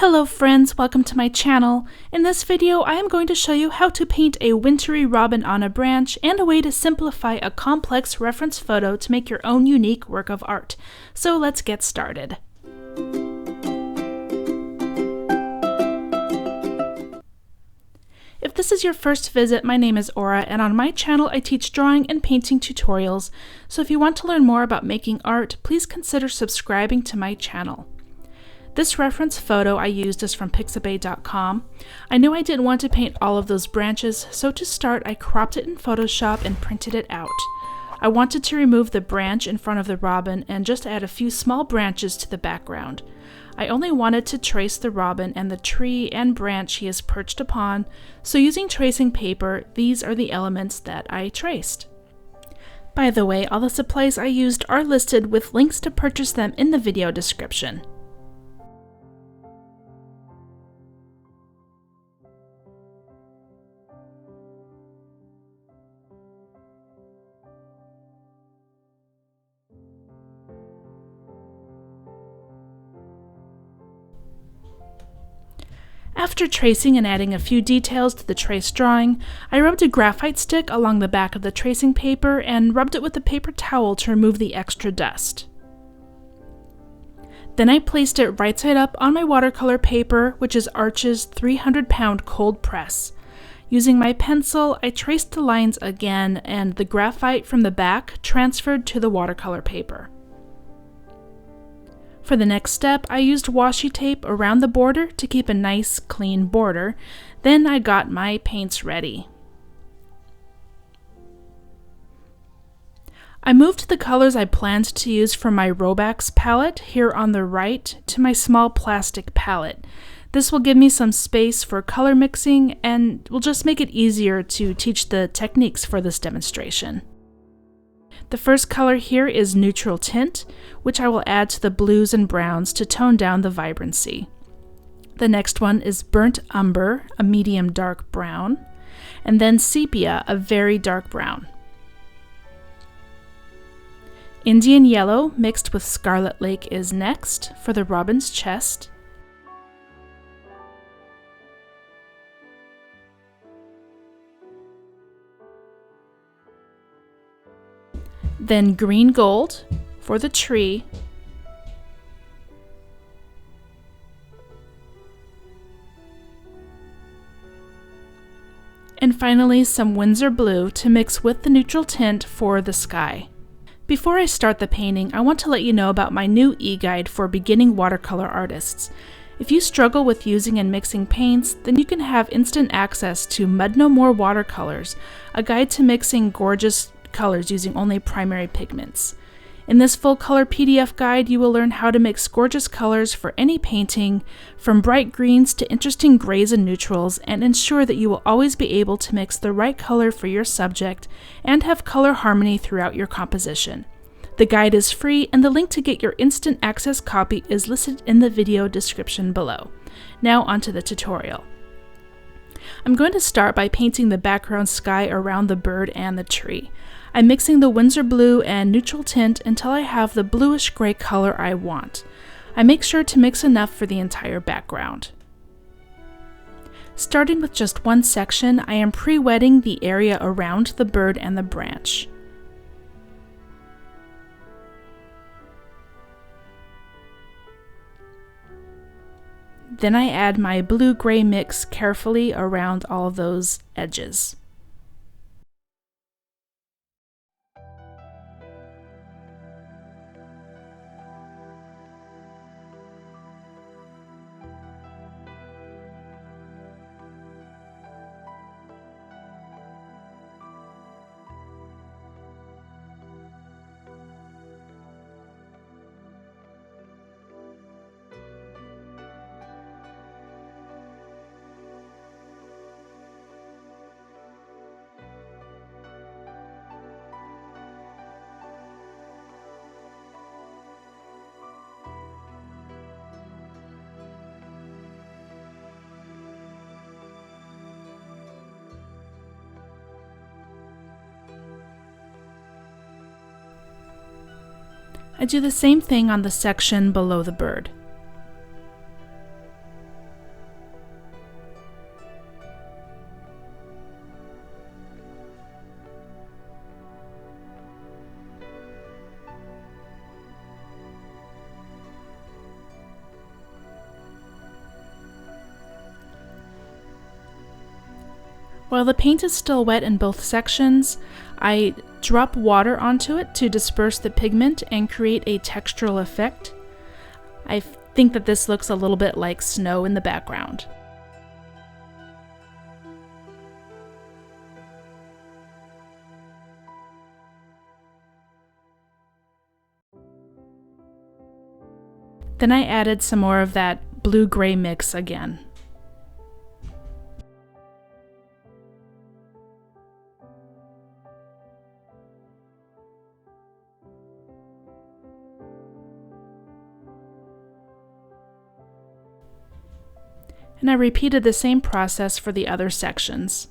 Hello friends, welcome to my channel. In this video I am going to show you how to paint a wintry robin on a branch and a way to simplify a complex reference photo to make your own unique work of art. So let's get started. If this is your first visit, my name is Aura, and on my channel I teach drawing and painting tutorials, so if you want to learn more about making art, please consider subscribing to my channel. This reference photo I used is from pixabay.com. I knew I didn't want to paint all of those branches, so to start I cropped it in Photoshop and printed it out. I wanted to remove the branch in front of the robin and just add a few small branches to the background. I only wanted to trace the robin and the tree and branch he is perched upon, so using tracing paper, these are the elements that I traced. By the way, all the supplies I used are listed with links to purchase them in the video description. After tracing and adding a few details to the traced drawing, I rubbed a graphite stick along the back of the tracing paper and rubbed it with a paper towel to remove the extra dust. Then I placed it right side up on my watercolor paper, which is Arch's 300-pound cold press. Using my pencil, I traced the lines again, and the graphite from the back transferred to the watercolor paper. For the next step, I used washi tape around the border to keep a nice, clean border. Then I got my paints ready. I moved the colors I planned to use from my Robax palette here on the right to my small plastic palette. This will give me some space for color mixing and will just make it easier to teach the techniques for this demonstration. The first color here is neutral tint, which I will add to the blues and browns to tone down the vibrancy. The next one is burnt umber, a medium dark brown, and then sepia, a very dark brown. Indian yellow mixed with scarlet lake is next for the robin's chest. Then green gold for the tree, and finally some Winsor blue to mix with the neutral tint for the sky. Before I start the painting, I want to let you know about my new e-guide for beginning watercolor artists. If you struggle with using and mixing paints, then you can have instant access to Mud No More Watercolors, a guide to mixing gorgeous colors using only primary pigments. In this full color PDF guide, you will learn how to mix gorgeous colors for any painting, from bright greens to interesting grays and neutrals, and ensure that you will always be able to mix the right color for your subject and have color harmony throughout your composition. The guide is free, and the link to get your instant access copy is listed in the video description below. Now onto the tutorial. I'm going to start by painting the background sky around the bird and the tree. I'm mixing the Winsor blue and neutral tint until I have the bluish gray color I want. I make sure to mix enough for the entire background. Starting with just one section, I am pre-wetting the area around the bird and the branch. Then I add my blue-gray mix carefully around all those edges. I do the same thing on the section below the bird. While the paint is still wet in both sections, I drop water onto it to disperse the pigment and create a textural effect. I think that this looks a little bit like snow in the background. Then I added some more of that blue-gray mix again. And I repeated the same process for the other sections.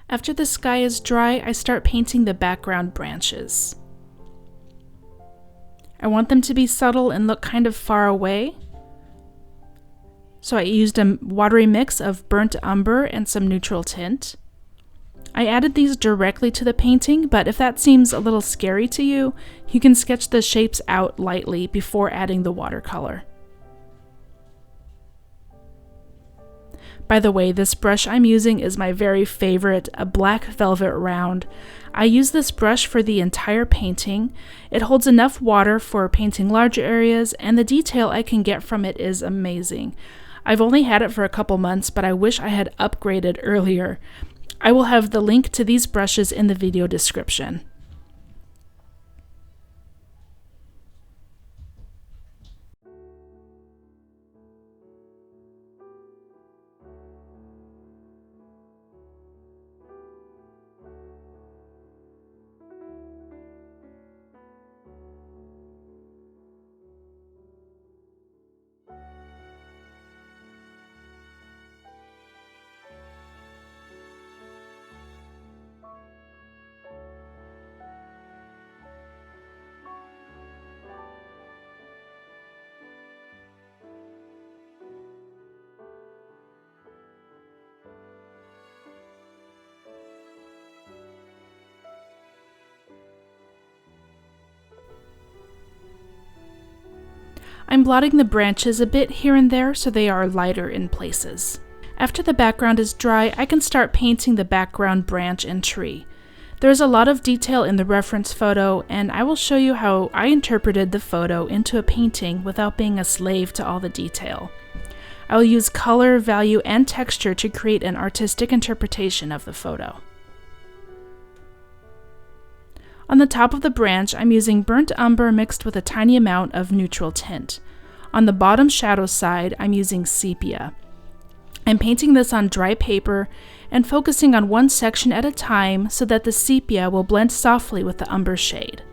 After the sky is dry, I start painting the background branches. I want them to be subtle and look kind of far away. So I used a watery mix of burnt umber and some neutral tint. I added these directly to the painting, but if that seems a little scary to you, you can sketch the shapes out lightly before adding the watercolor. By the way, this brush I'm using is my very favorite, a black velvet round. I use this brush for the entire painting. It holds enough water for painting larger areas, and the detail I can get from it is amazing. I've only had it for a couple months, but I wish I had upgraded earlier. I will have the link to these brushes in the video description. I'm blotting the branches a bit here and there so they are lighter in places. After the background is dry, I can start painting the background branch and tree. There's a lot of detail in the reference photo, and I will show you how I interpreted the photo into a painting without being a slave to all the detail. I will use color, value, and texture to create an artistic interpretation of the photo. On the top of the branch, I'm using burnt umber mixed with a tiny amount of neutral tint. On the bottom shadow side, I'm using sepia. I'm painting this on dry paper and focusing on one section at a time so that the sepia will blend softly with the umber shade.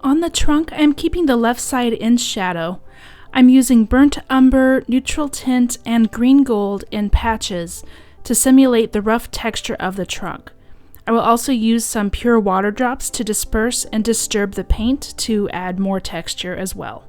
On the trunk, I'm keeping the left side in shadow. I'm using burnt umber, neutral tint, and green gold in patches to simulate the rough texture of the trunk. I will also use some pure water drops to disperse and disturb the paint to add more texture as well.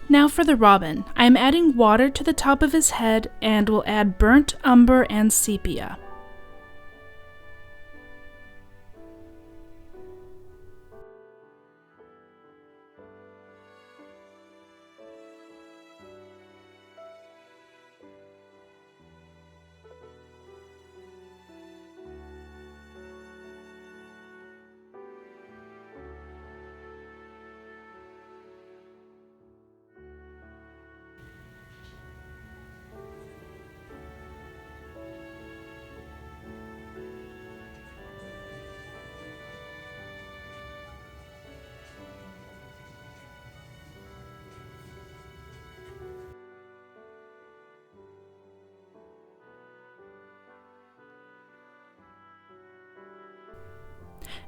Now for the robin. I am adding water to the top of his head and will add burnt umber and sepia.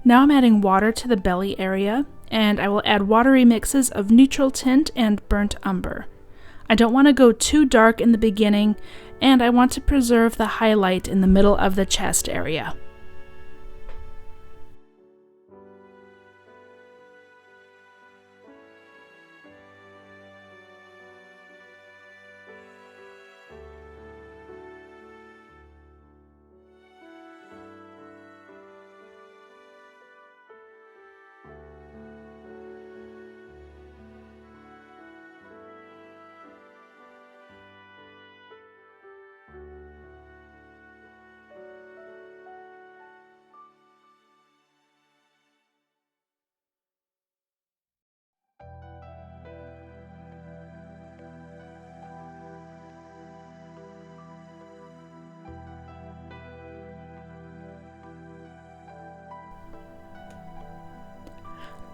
Now I'm adding water to the belly area, and I will add watery mixes of neutral tint and burnt umber. I don't want to go too dark in the beginning, and I want to preserve the highlight in the middle of the chest area.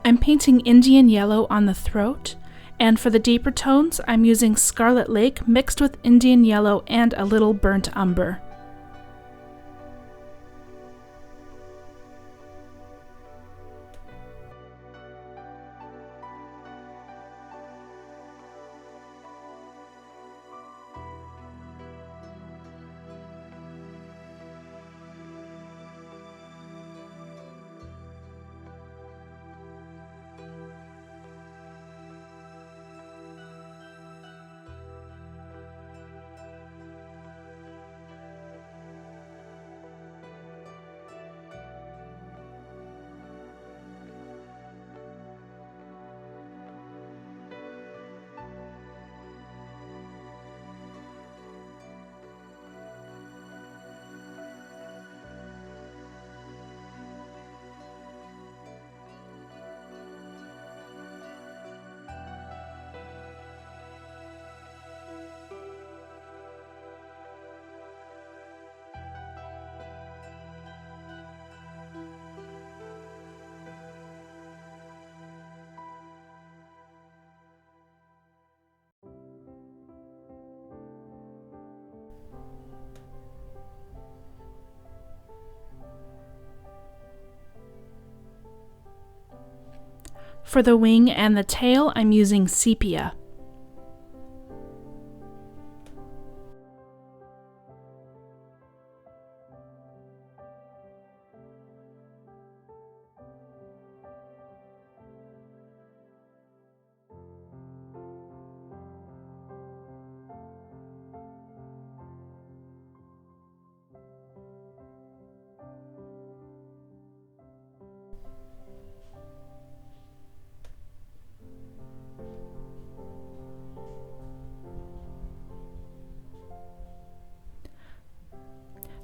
I'm painting Indian yellow on the throat, and for the deeper tones, I'm using Scarlet Lake mixed with Indian yellow and a little burnt umber. For the wing and the tail, I'm using sepia.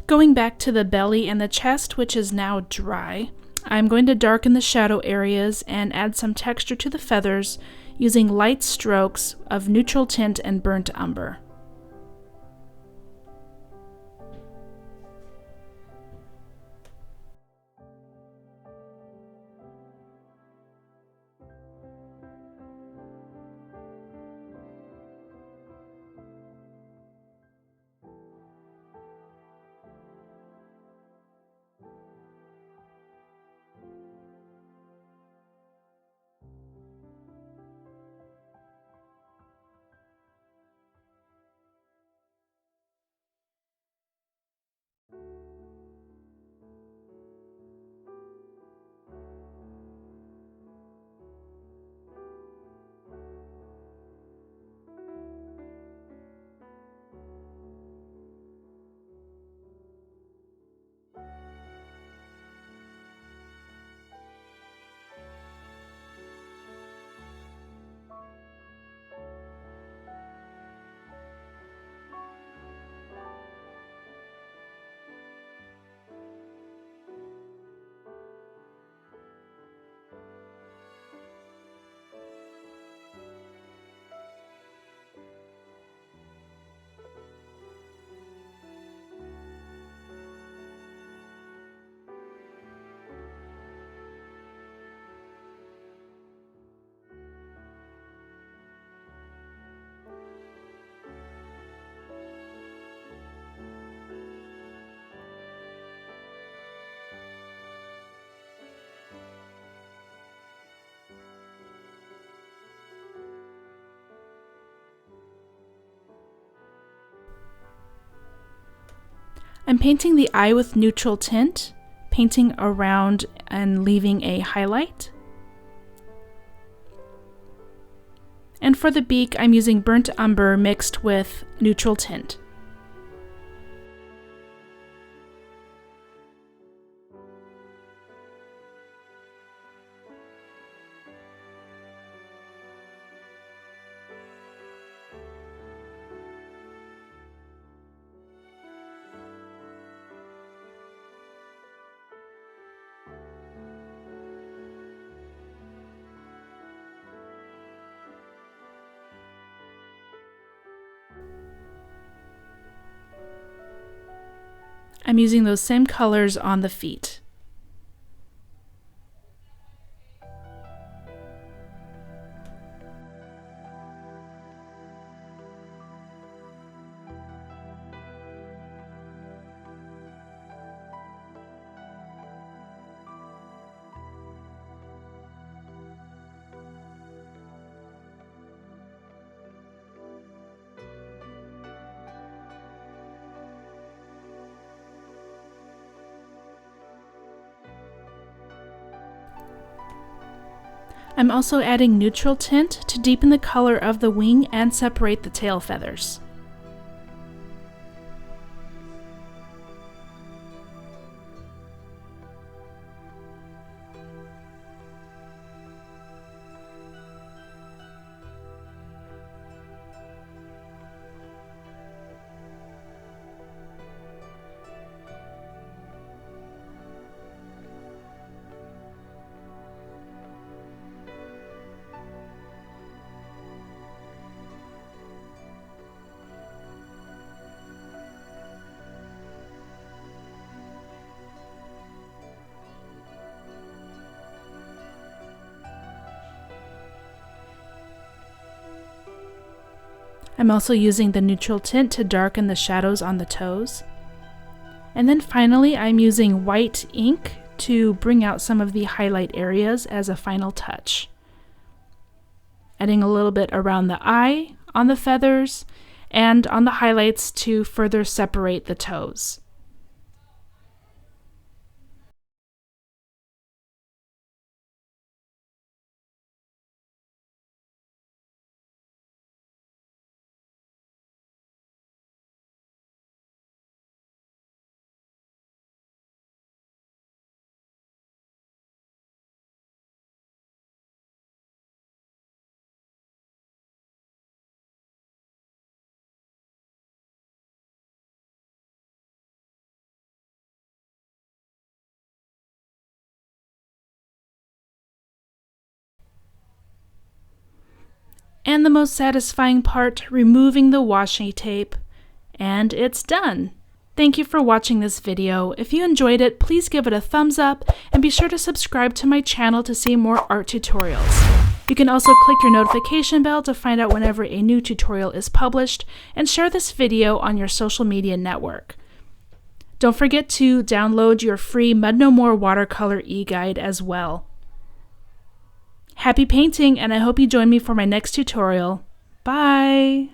Going back to the belly and the chest, which is now dry, I'm going to darken the shadow areas and add some texture to the feathers using light strokes of neutral tint and burnt umber. I'm painting the eye with neutral tint, painting around and leaving a highlight. And for the beak, I'm using burnt umber mixed with neutral tint. I'm using those same colors on the feet. I'm also adding neutral tint to deepen the color of the wing and separate the tail feathers. I'm also using the neutral tint to darken the shadows on the toes. And then finally, I'm using white ink to bring out some of the highlight areas as a final touch. adding a little bit around the eye, on the feathers, and on the highlights to further separate the toes. And the most satisfying part, removing the washi tape. And it's done! Thank you for watching this video. If you enjoyed it, please give it a thumbs up and be sure to subscribe to my channel to see more art tutorials. You can also click your notification bell to find out whenever a new tutorial is published, and share this video on your social media network. Don't forget to download your free Mud No More watercolor e-guide as well. Happy painting, and I hope you join me for my next tutorial. Bye!